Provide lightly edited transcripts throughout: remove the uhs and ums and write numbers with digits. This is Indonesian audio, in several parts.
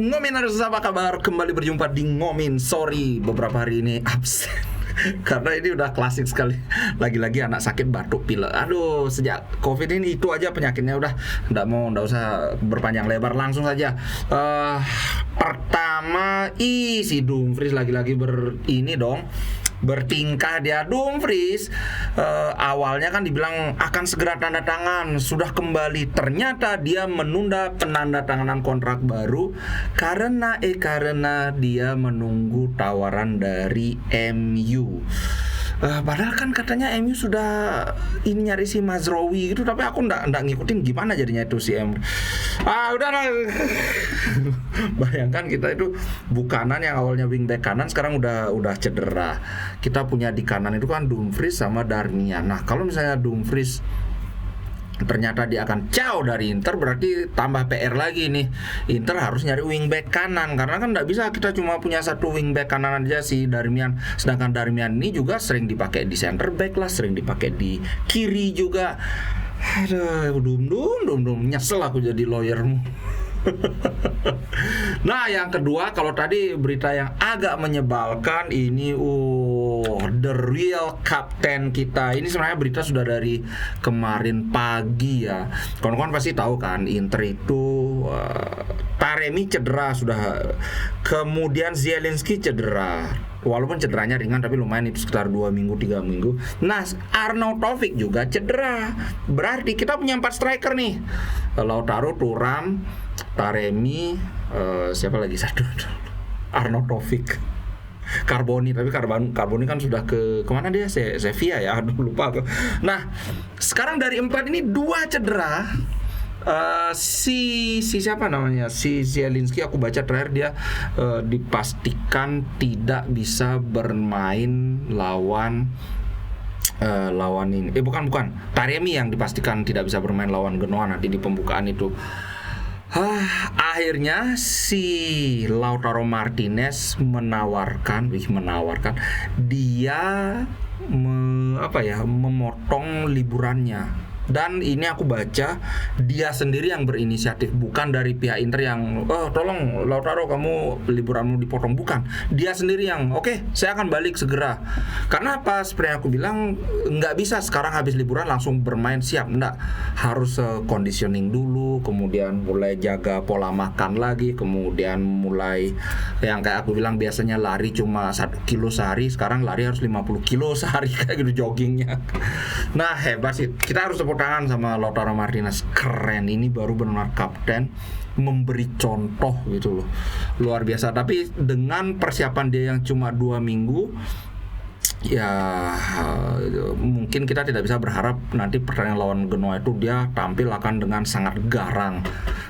Ngominers, apa kabar? Kembali berjumpa di Ngomin. Sorry, beberapa hari ini absen karena ini udah klasik sekali. Lagi-lagi anak sakit batuk pilek. Aduh, sejak COVID ini itu aja penyakitnya. Udah, nggak usah berpanjang lebar, langsung saja. Pertama, si Dumfries lagi-lagi bertingkah dia. Dumfries awalnya kan dibilang akan segera tanda tangan, sudah kembali, ternyata dia menunda penandatanganan kontrak baru karena dia menunggu tawaran dari MU. Padahal kan katanya MU sudah ini nyari si Mazraoui gitu, tapi aku ndak ngikutin gimana jadinya itu si MU. Udahlah. Bayangkan kita itu bukanan yang awalnya wingback kanan sekarang udah cedera. Kita punya di kanan itu kan Dumfries sama Darmian. Nah, kalau misalnya Dumfries ternyata dia akan cao dari Inter, berarti tambah PR lagi nih. Inter harus nyari wingback kanan, karena kan nggak bisa kita cuma punya satu wingback kanan aja si Darmian. Sedangkan Darmian ini juga sering dipakai di center back lah, sering dipakai di kiri juga. Aduh, dum nyesel aku jadi lawyermu. Nah, yang kedua, kalau tadi berita yang agak menyebalkan ini, the real captain kita. Ini sebenarnya berita sudah dari kemarin pagi ya. Kawan-kawan pasti tahu kan, Inter itu Taremi cedera sudah. Kemudian Zielinski cedera. Walaupun cederanya ringan tapi lumayan, itu sekitar 2 minggu 3 minggu. Nah, Arnautovic juga cedera. Berarti kita punya 4 striker nih. Lautaro, Thuram, Taremi, siapa lagi satu? Arnautovic, Carboni, tapi Carboni kan sudah kemana dia? Sevilla ya, aduh lupa aku. Nah, sekarang dari 4 ini 2 cedera. Si siapa namanya? Si Zielinski, aku baca terakhir dia dipastikan tidak bisa bermain lawan ini. Bukan. Taremi yang dipastikan tidak bisa bermain lawan Genoa nanti di pembukaan itu. Akhirnya si Lautaro Martinez menawarkan dia memotong liburannya. Dan ini aku baca dia sendiri yang berinisiatif, bukan dari pihak Inter yang tolong Lautaro kamu liburanmu dipotong, bukan. Dia sendiri yang oke, saya akan balik segera. Karena apa? Seperti yang aku bilang, nggak bisa sekarang habis liburan langsung bermain siap, enggak. Harus conditioning dulu, kemudian mulai jaga pola makan lagi, kemudian mulai yang kayak aku bilang biasanya lari cuma 1 kilo sehari, sekarang lari harus 50 kilo sehari kayak gitu joggingnya. Nah, hebat sih. Kita harus tangan sama Lautaro Martinez, keren. Ini baru benar kapten, memberi contoh gitu loh, luar biasa. Tapi dengan persiapan dia yang cuma 2 minggu, ya mungkin kita tidak bisa berharap nanti pertandingan lawan Genoa itu dia tampil akan dengan sangat garang,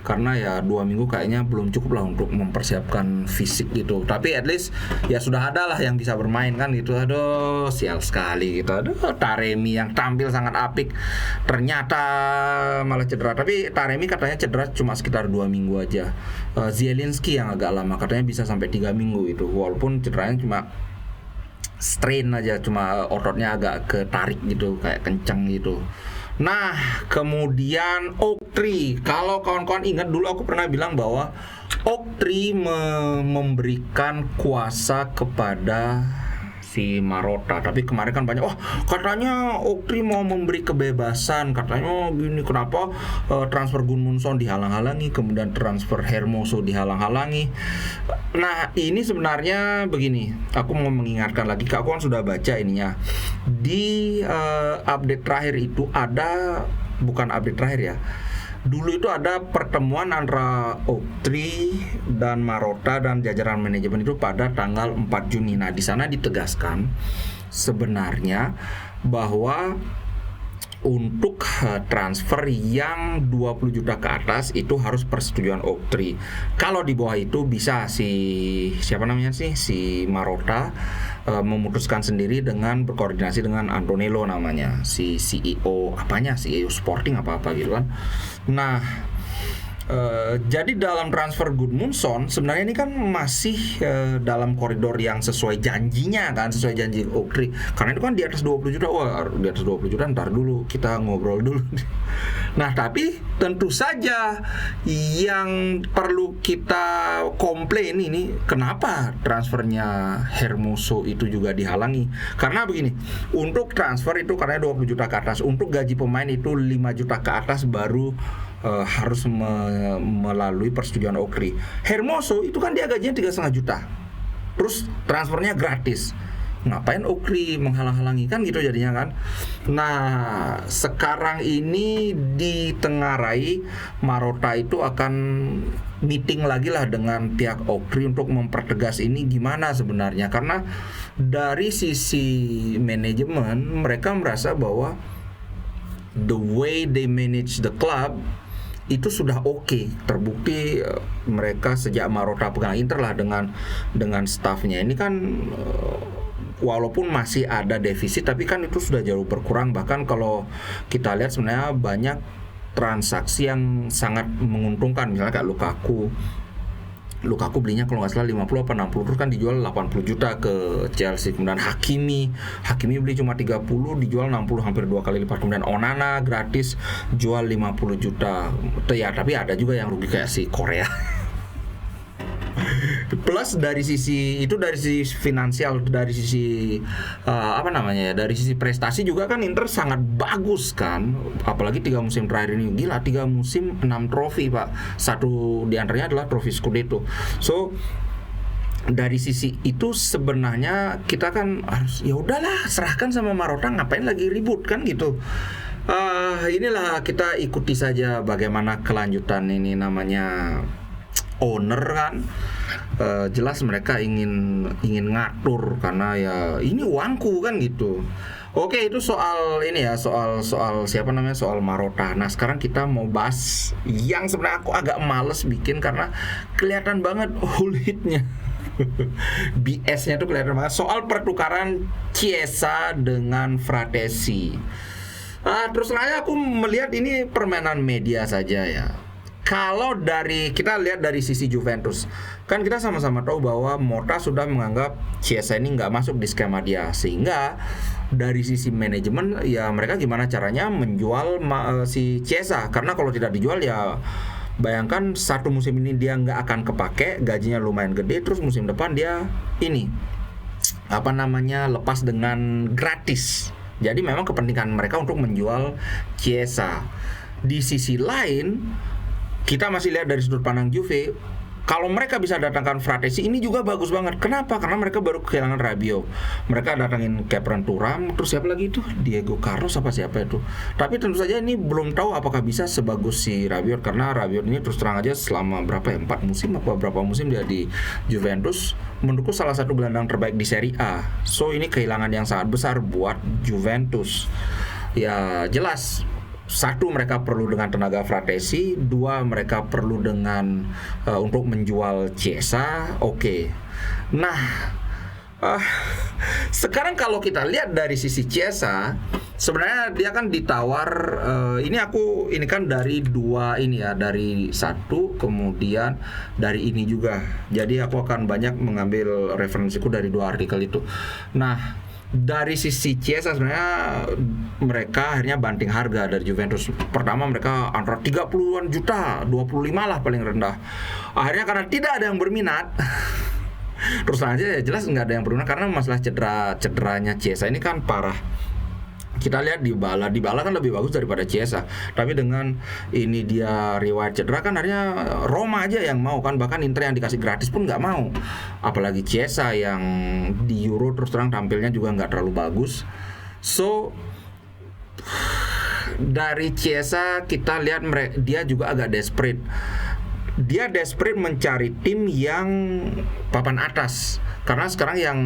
karena ya 2 minggu kayaknya belum cukup lah untuk mempersiapkan fisik gitu. Tapi at least ya sudah ada lah yang bisa bermain kan gitu. Aduh, sial sekali gitu. Aduh, Taremi yang tampil sangat apik ternyata malah cedera. Tapi Taremi katanya cedera cuma sekitar 2 minggu aja. Zielinski yang agak lama, katanya bisa sampai 3 minggu itu, walaupun cederanya cuma strain aja, cuma ototnya agak ketarik gitu, kayak kenceng gitu. Nah, kemudian Oak-Tree. Kalau kawan-kawan ingat, dulu aku pernah bilang bahwa Oak-Tree memberikan kuasa kepada si Marotta. Tapi kemarin kan banyak, katanya Oak-Tree mau memberi kebebasan, katanya gini, kenapa transfer Gudmundsson dihalang-halangi, kemudian transfer Hermoso dihalang-halangi. Nah, ini sebenarnya begini, aku mau mengingatkan lagi, aku kan sudah baca ininya di update terakhir itu ada, bukan update terakhir ya, dulu itu ada pertemuan antara Oak-Tree dan Marotta dan jajaran manajemen itu pada tanggal 4 Juni. Nah, di sana ditegaskan sebenarnya bahwa untuk transfer yang 20 juta ke atas itu harus persetujuan Oak-Tree. Kalau di bawah itu bisa si Marotta memutuskan sendiri dengan berkoordinasi dengan Antonello namanya, si CEO CEO Sporting apa gitu kan. Nah, Jadi dalam transfer Gudmundsson sebenarnya ini kan masih dalam koridor yang sesuai janjinya kan, sesuai janji Okri. Karena itu kan di atas 20 juta. Wah, di atas 20 juta ntar dulu kita ngobrol dulu. Nah, tapi tentu saja yang perlu kita komplain ini kenapa transfernya Hermoso itu juga dihalangi. Karena begini, untuk transfer itu karena 20 juta ke atas, untuk gaji pemain itu 5 juta ke atas baru harus melalui persetujuan Okri. Hermoso itu kan dia gajinya 3,5 juta. Terus transfernya gratis. Ngapain Okri menghalang-halangi kan gitu jadinya kan. Nah, sekarang ini ditengarai Marotta itu akan meeting lagi lah dengan pihak Okri untuk mempertegas ini gimana sebenarnya. Karena dari sisi manajemen mereka merasa bahwa the way they manage the club itu sudah oke. Terbukti mereka sejak Marotta pegang Inter lah dengan staffnya ini kan walaupun masih ada defisit tapi kan itu sudah jauh berkurang. Bahkan kalau kita lihat sebenarnya banyak transaksi yang sangat menguntungkan, misalnya kayak Lukaku belinya kalau nggak salah 50 apa 60 terus kan dijual 80 juta ke Chelsea. Kemudian Hakimi beli cuma 30 dijual 60, hampir 2 kali lipat. Kemudian Onana gratis jual 50 juta. Ya tapi ada juga yang rugi kayak si Korea. Plus dari sisi finansial, dari sisi dari sisi prestasi juga kan Inter sangat bagus kan. Apalagi 3 musim terakhir ini gila, 3 musim 6 trofi Pak. Satu diantaranya adalah trofi Scudetto. So dari sisi itu sebenarnya kita kan harus ya udahlah serahkan sama Marotta, ngapain lagi ribut kan gitu. Inilah kita ikuti saja bagaimana kelanjutan ini, namanya owner kan. Jelas mereka ingin ngatur karena ya ini uangku kan gitu. Oke, itu soal ini ya, soal soal Marotta. Nah, sekarang kita mau bahas yang sebenarnya aku agak males bikin karena kelihatan banget hulitnya. BS-nya tuh kelihatan banget, soal pertukaran Chiesa dengan Fratesi. Terus terang aku melihat ini permainan media saja ya. Kalau kita lihat dari sisi Juventus, kan kita sama-sama tahu bahwa Motta sudah menganggap Chiesa ini nggak masuk di skema dia, sehingga dari sisi manajemen ya mereka gimana caranya menjual si Chiesa, karena kalau tidak dijual ya bayangkan satu musim ini dia nggak akan kepake, gajinya lumayan gede, terus musim depan dia ini lepas dengan gratis. Jadi memang kepentingan mereka untuk menjual Chiesa. Di sisi lain kita masih lihat dari sudut pandang Juve, kalau mereka bisa datangkan Fratesi ini juga bagus banget. Kenapa? Karena mereka baru kehilangan Rabiot. Mereka datangin Khéphren Thuram, terus siapa lagi itu? Diego Carlos apa siapa itu? Tapi tentu saja ini belum tahu apakah bisa sebagus si Rabiot, karena Rabiot ini terus terang aja selama 4 musim apa berapa musim dia di Juventus, menurutku salah satu gelandang terbaik di Serie A. So ini kehilangan yang sangat besar buat Juventus. Ya jelas, 1 mereka perlu dengan tenaga Fratesi, 2 mereka perlu dengan untuk menjual Chiesa. Oke. Nah, sekarang kalau kita lihat dari sisi Chiesa, sebenarnya dia kan ditawar ini kan dari 2 ini ya, dari 1 kemudian dari ini juga. Jadi aku akan banyak mengambil referensiku dari 2 artikel itu. Nah, dari sisi Chiesa sebenarnya mereka akhirnya banting harga dari Juventus. Pertama mereka antara 30-an juta, 25 lah paling rendah. Akhirnya karena tidak ada yang berminat terus aja ya jelas nggak ada yang berminat karena masalah cederanya Chiesa ini kan parah. Kita lihat Dybala kan lebih bagus daripada Chiesa, tapi dengan ini dia riwayat cedera kan akhirnya Roma aja yang mau kan, bahkan Inter yang dikasih gratis pun nggak mau. Apalagi Chiesa yang di Euro terus terang tampilnya juga nggak terlalu bagus. So dari Chiesa kita lihat dia juga agak desperate. Dia desperate mencari tim yang papan atas, karena sekarang yang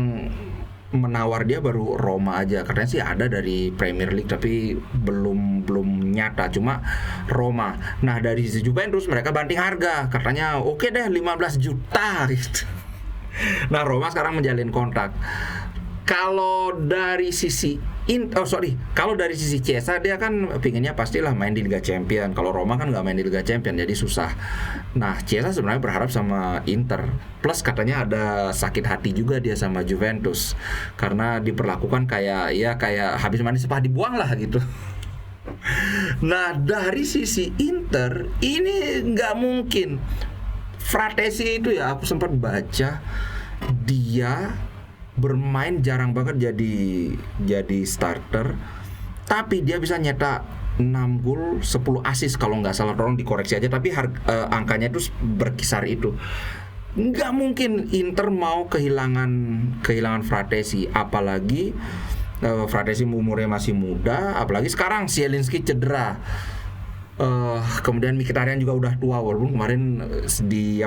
menawar dia baru Roma aja. Katanya sih ada dari Premier League tapi belum nyata, cuma Roma. Nah dari sisi Juventus mereka banting harga, katanya oke deh 15 juta gitu. Nah Roma sekarang menjalin kontrak. Kalau dari sisi Kalau dari sisi Chiesa dia kan pinginnya pastilah main di Liga Champion. Kalau Roma kan nggak main di Liga Champion, jadi susah. Nah, Chiesa sebenarnya berharap sama Inter. Plus katanya ada sakit hati juga dia sama Juventus karena diperlakukan kayak habis mandi sepah dibuang lah gitu. Nah, dari sisi Inter ini nggak mungkin. Fratesi itu ya aku sempat baca dia bermain jarang banget jadi starter, tapi dia bisa nyetak 6 gol 10 assist kalau nggak salah, tolong dikoreksi aja, tapi angkanya itu berkisar itu. Nggak mungkin Inter mau kehilangan Fratesi, apalagi Fratesi umurnya masih muda, apalagi sekarang Zielinski cedera. Kemudian Mkhitaryan juga udah tua, walaupun kemarin di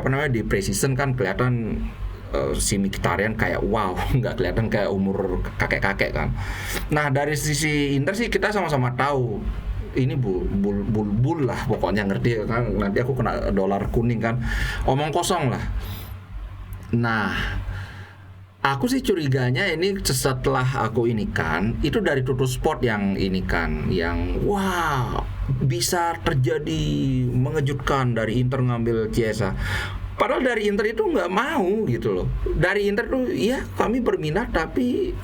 pre-season kan kelihatan si Mkhitaryan kayak wow, nggak kelihatan kayak umur kakek-kakek kan. Nah, dari sisi Inter sih kita sama-sama tahu ini bul lah pokoknya, ngerti kan, nanti aku kena dolar kuning kan, omong kosong lah. Nah, aku sih curiganya ini setelah aku ini kan, itu dari Tutto Sport yang ini kan, yang wah bisa terjadi mengejutkan dari Inter ngambil Chiesa. Padahal dari Inter itu nggak mau gitu loh. Dari Inter tuh ya kami berminat tapi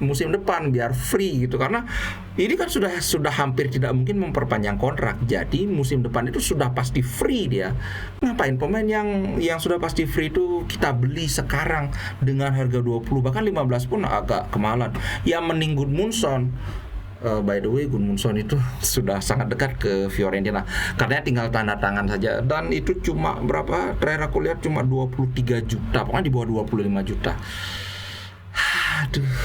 musim depan biar free gitu, karena ini kan sudah hampir tidak mungkin memperpanjang kontrak. Jadi musim depan itu sudah pasti free dia. Ngapain pemain yang sudah pasti free itu kita beli sekarang dengan harga 20 bahkan 15 pun agak kemahalan. Ya mending Gudmundsson. By the way, Gudmundsson itu sudah sangat dekat ke Fiorentina. Karena tinggal tanda tangan saja, dan itu cuma berapa? Terakhir aku lihat cuma 23 juta, pokoknya di bawah 25 juta. Aduh,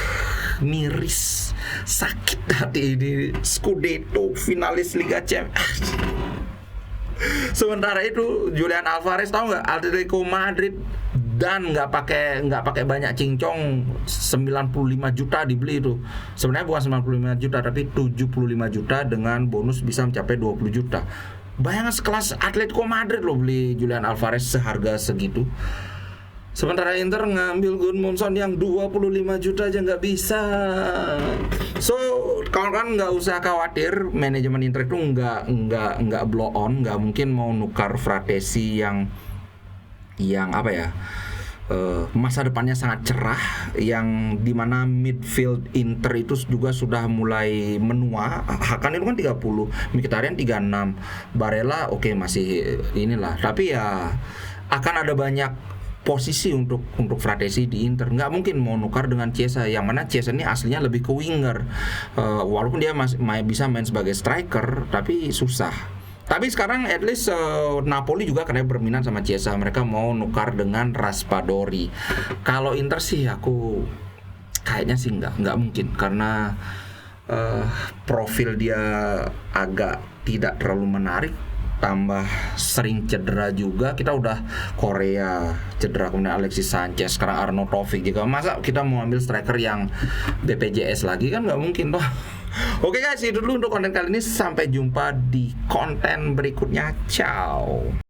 miris, sakit hati ini. Scudetto, finalis Liga Champions. Sementara itu Julian Alvarez, tahu nggak, Atletico Madrid dan nggak pakai banyak cincong 95 juta dibeli itu. Sebenarnya bukan 95 juta tapi 75 juta dengan bonus bisa mencapai 20 juta. Bayangkan sekelas Atletico Madrid loh beli Julian Alvarez seharga segitu. Sementara Inter ngambil Gudmundsson yang 25 juta aja nggak bisa. So, kawan-kawan nggak usah khawatir, manajemen Inter itu nggak blow on, nggak mungkin mau nukar Fratesi yang apa ya, masa depannya sangat cerah, yang dimana midfield Inter itu juga sudah mulai menua. Hakan itu kan 30, Mkhitaryan 36, Barella oke, masih inilah, tapi ya akan ada banyak posisi untuk Fratesi di Inter. Nggak mungkin mau nukar dengan Chiesa, yang mana Chiesa ini aslinya lebih ke winger, walaupun dia masih bisa main sebagai striker, tapi susah. Tapi sekarang at least Napoli juga karena berminat sama Chiesa, mereka mau nukar dengan Raspadori. Kalau Inter sih aku kayaknya sih nggak mungkin, karena profil dia agak tidak terlalu menarik, tambah sering cedera juga. Kita udah Korea cedera, kemudian Alexis Sanchez, sekarang Arnautovic juga. Masa kita mau ambil striker yang BPJS lagi, kan nggak mungkin toh. Oke guys, itu dulu untuk konten kali ini. Sampai jumpa di konten berikutnya. Ciao.